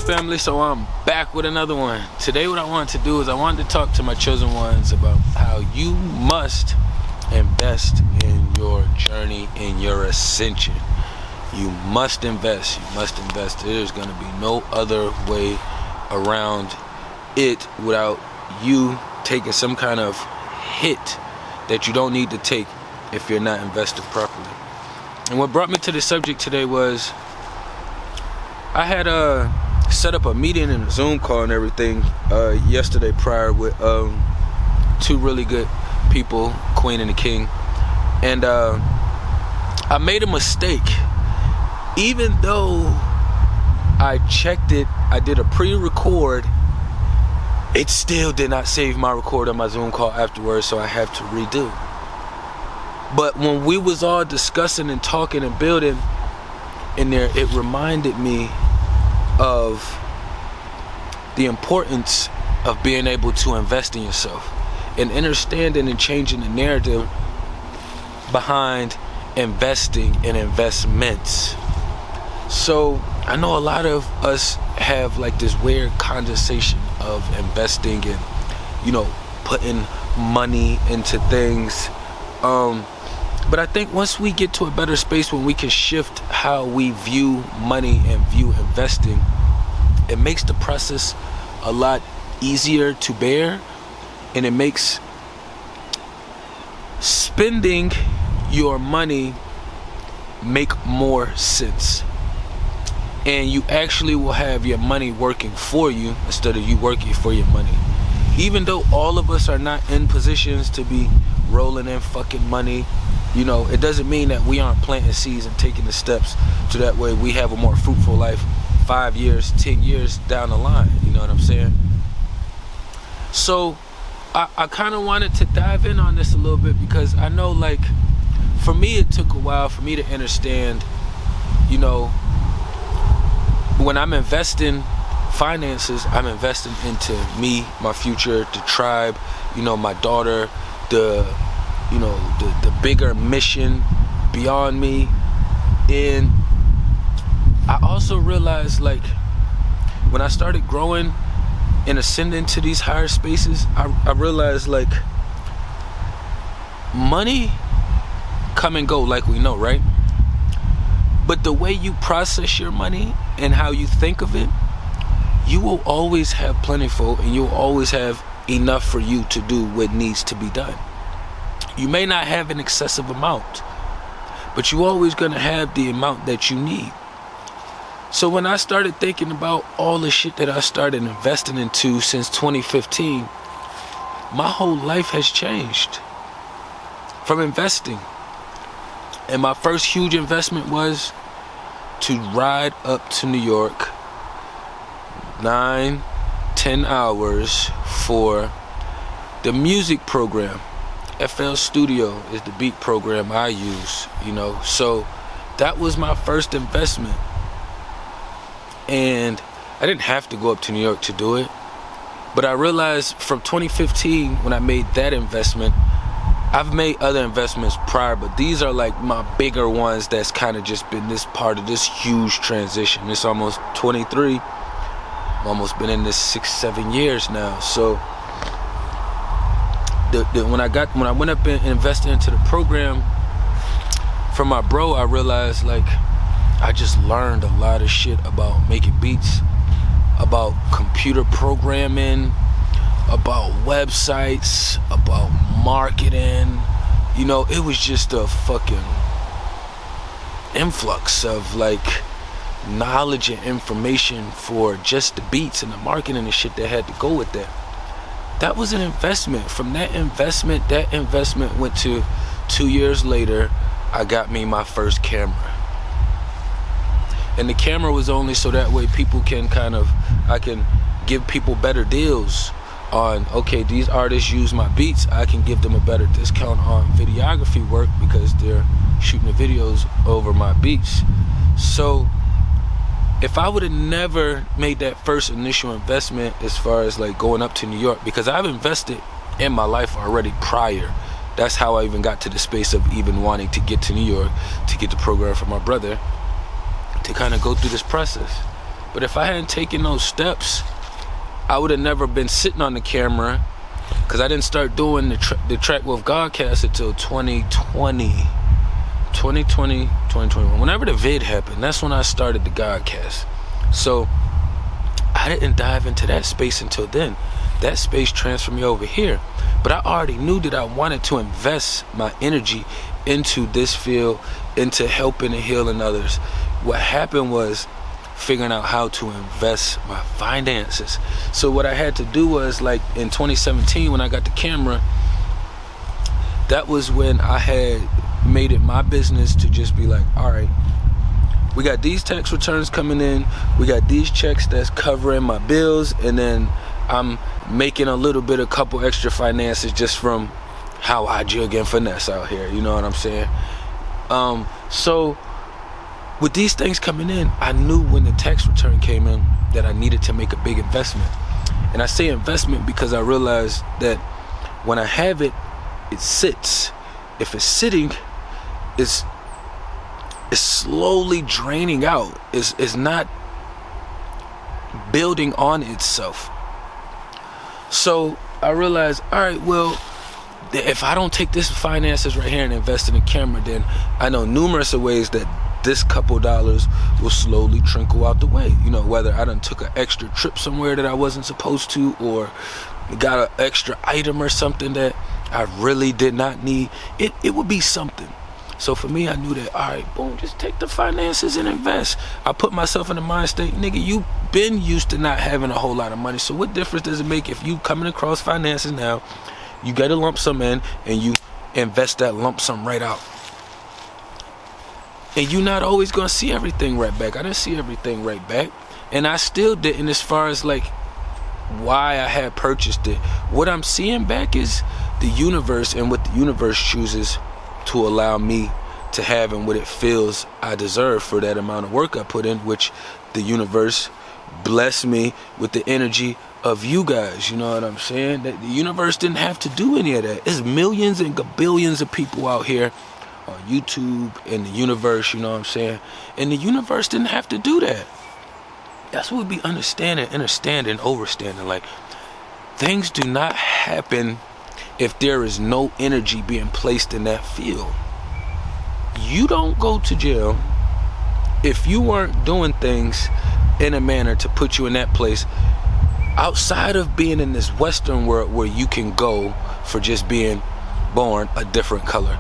family, so I'm back with another one. Today what I wanted to do is I wanted to talk to my chosen ones about how you must invest in your journey, in your ascension. You must invest. There's going to be no other way around it without you taking some kind of hit that you don't need to take if you're not invested properly. And what brought me to the subject today was I had set up a meeting and a Zoom call and everything yesterday prior with two really good people, Queen and the King. And I made a mistake. Even though I checked it, I did a pre-record, it still did not save my record on my Zoom call afterwards, so I have to redo. But when we was all discussing and talking and building in there, it reminded me of the importance of being able to invest in yourself and understanding and changing the narrative behind investing and investments. So I know a lot of us have like this weird condensation of investing and, you know, putting money into things. But I think once we get to a better space when we can shift how we view money and view investing, it makes the process a lot easier to bear, and it makes spending your money make more sense. And you actually will have your money working for you instead of you working for your money. Even though all of us are not in positions to be rolling in fucking money, you know, it doesn't mean that we aren't planting seeds and taking the steps so that way we have a more fruitful life 5 years, 10 years down the line. You know what I'm saying? So I kind of wanted to dive in on this a little bit because I know, like, for me it took a while for me to understand, you know, when I'm investing finances, I'm investing into me, my future, the tribe, you know, my daughter, the bigger mission beyond me. And I also realized, like, when I started growing and ascending to these higher spaces, I realized, like, money come and go, like we know, right? But the way you process your money and how you think of it, you will always have plentiful and you'll always have enough for you to do what needs to be done. You may not have an excessive amount, but you're always going to have the amount that you need. So when I started thinking about all the shit that I started investing into since 2015, my whole life has changed from investing. And my first huge investment was to ride up to New York 9-10 hours for the music program. FL Studio is the beat program I use, you know. So that was my first investment. And I didn't have to go up to New York to do it. But I realized from 2015, when I made that investment, I've made other investments prior, but these are like my bigger ones that's kind of just been this part of this huge transition. It's almost 23. I've almost been in this 6-7 years now. So when I went up and invested into the program from my bro, I realized, like, I just learned a lot of shit about making beats, about computer programming, about websites, about marketing. You know, it was just a fucking influx of, like, knowledge and information for just the beats and the marketing and shit that had to go with that. That was an investment. From that investment went to 2 years later, I got me my first camera. And the camera was only so that way people can I can give people better deals on, okay, these artists use my beats, I can give them a better discount on videography work because they're shooting the videos over my beats. So if I would have never made that first initial investment as far as like going up to New York, because I've invested in my life already prior. That's how I even got to the space of even wanting to get to New York to get the program for my brother to kind of go through this process. But if I hadn't taken those steps, I would have never been sitting on the camera, because I didn't start doing the TrakWolf Godcast until 2021. Whenever the vid happened, that's when I started the Godcast. So I didn't dive into that space until then. That space transferred me over here. But I already knew that I wanted to invest my energy into this field, into helping and healing others. What happened was figuring out how to invest my finances. So what I had to do was, like in 2017 when I got the camera, that was when I had made it my business to just be like, all right, we got these tax returns coming in, we got these checks that's covering my bills, and then I'm making a couple extra finances just from how I jig and finesse out here, you know what I'm saying? So with these things coming in, I knew when the tax return came in that I needed to make a big investment. And I say investment because I realized that when I have it, it sits. If it's sitting, it's slowly draining out. It's not building on itself. So I realized, all right, well, if I don't take this finances right here and invest in the camera, then I know numerous of ways that this couple dollars will slowly trickle out the way. You know, whether I done took an extra trip somewhere that I wasn't supposed to, or got an extra item or something that I really did not need. It would be something. So for me, I knew that, all right, boom, just take the finances and invest. I put myself in the mind state, nigga, you been used to not having a whole lot of money. So what difference does it make if you coming across finances now, you get a lump sum in, and you invest that lump sum right out? And you're not always going to see everything right back. I didn't see everything right back. And I still didn't, as far as like why I had purchased it. What I'm seeing back is the universe, and what the universe chooses to allow me to have, and what it feels I deserve for that amount of work I put in, which the universe blessed me with the energy of you guys. You know what I'm saying? That the universe didn't have to do any of that. There's millions and billions of people out here on YouTube and the universe, you know what I'm saying? And the universe didn't have to do that. That's what we be understanding, overstanding. Like, things do not happen if there is no energy being placed in that field. You don't go to jail if you weren't doing things in a manner to put you in that place, outside of being in this Western world where you can go for just being born a different color.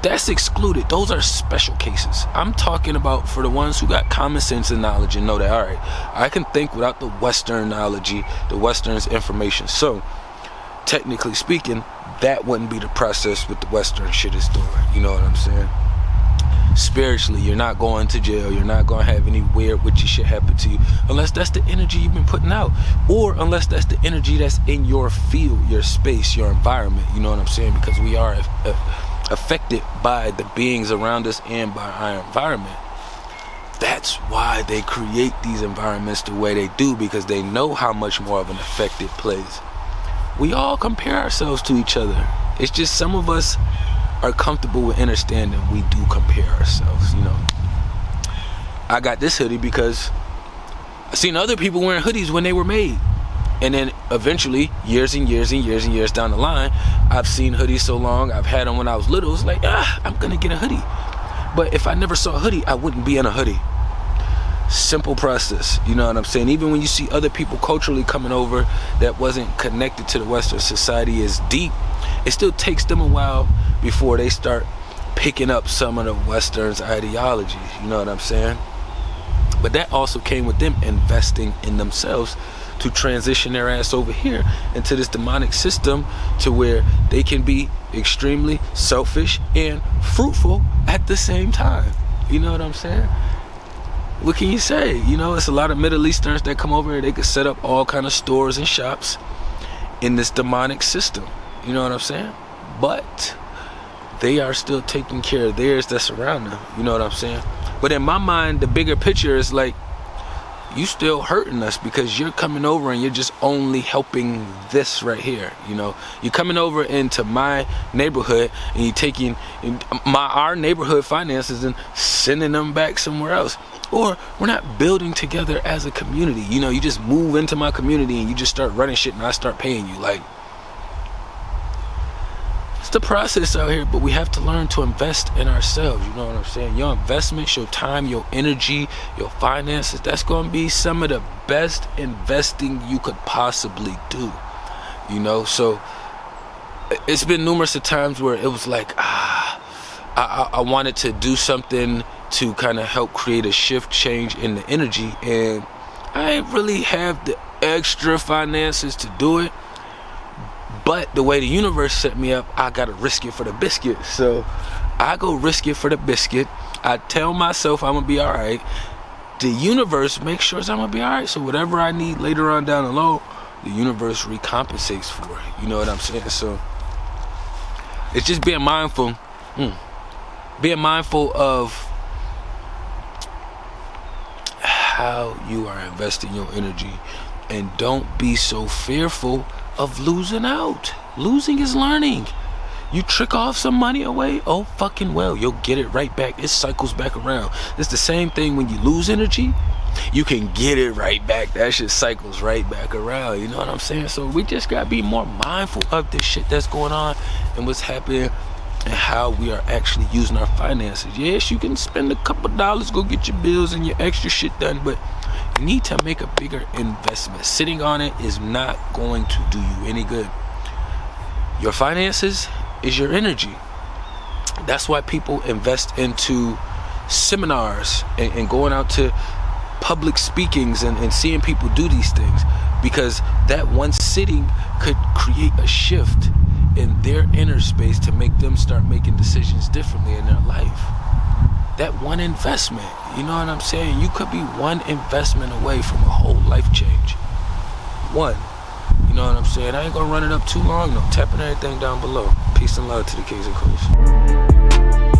That's excluded. Those are special cases. I'm talking about for the ones who got common sense and knowledge and know that, all right, I can think without the Western knowledge, the Western's information. So technically speaking, that wouldn't be the process with the Western shit is doing. You know what I'm saying? Spiritually, you're not going to jail. You're not going to have any weird witchy shit happen to you, unless that's the energy you've been putting out, or unless that's the energy that's in your field, your space, your environment. You know what I'm saying? Because we are affected by the beings around us and by our environment. That's why they create these environments the way they do, because they know how much more of an effect it plays. We all compare ourselves to each other. It's just some of us are comfortable with understanding we do compare ourselves, you know. I got this hoodie because I seen other people wearing hoodies when they were made. And then eventually, years and years down the line, I've seen hoodies so long, I've had them when I was little, it's like, I'm gonna get a hoodie. But if I never saw a hoodie, I wouldn't be in a hoodie. Simple process, you know what I'm saying? Even when you see other people culturally coming over that wasn't connected to the Western society as deep, it still takes them a while before they start picking up some of the Western's ideologies, you know what I'm saying? But that also came with them investing in themselves to transition their ass over here into this demonic system, to where they can be extremely selfish and fruitful at the same time. You know what I'm saying? What can you say? You know, it's a lot of Middle Easterns that come over here. They could set up all kind of stores and shops in this demonic system. You know what I'm saying? But they are still taking care of theirs that surround them. You know what I'm saying? But in my mind, the bigger picture is like, you still hurting us because you're coming over and you're just only helping this right here. You know, you're coming over into my neighborhood and you're taking our neighborhood finances and sending them back somewhere else. Or we're not building together as a community. You know, you just move into my community and you just start running shit and I start paying you. Like, it's the process out here, but we have to learn to invest in ourselves. You know what I'm saying? Your investments, your time, your energy, your finances, that's going to be some of the best investing you could possibly do. You know, so it's been numerous of times where it was like, I wanted to do something to kind of help create a shift change in the energy, and I ain't really have the extra finances to do it. But the way the universe set me up, I gotta risk it for the biscuit. So I go risk it for the biscuit. I tell myself I'm gonna be all right. The universe makes sure I'm gonna be all right. So whatever I need later on down the road, the universe recompensates for it. You know what I'm saying? So it's just being mindful. Being mindful of how you are investing your energy. And don't be so fearful of losing out. Losing is learning. You trick off some money away, oh fucking well, you'll get it right back. It cycles back around. It's the same thing when you lose energy. You can get it right back. That shit cycles right back around. You know what I'm saying? So we just gotta be more mindful of this shit that's going on and what's happening and how we are actually using our finances. Yes, you can spend a couple dollars, go get your bills and your extra shit done, but you need to make a bigger investment. Sitting on it is not going to do you any good. Your finances is your energy. That's why people invest into seminars and going out to public speakings and seeing people do these things, because that one sitting could create a shift in their inner space to make them start making decisions differently in their life. That one investment, you know what I'm saying? You could be one investment away from a whole life change. One. You know what I'm saying? I ain't gonna run it up too long though. Tapping everything down below. Peace and love to the kings and queens.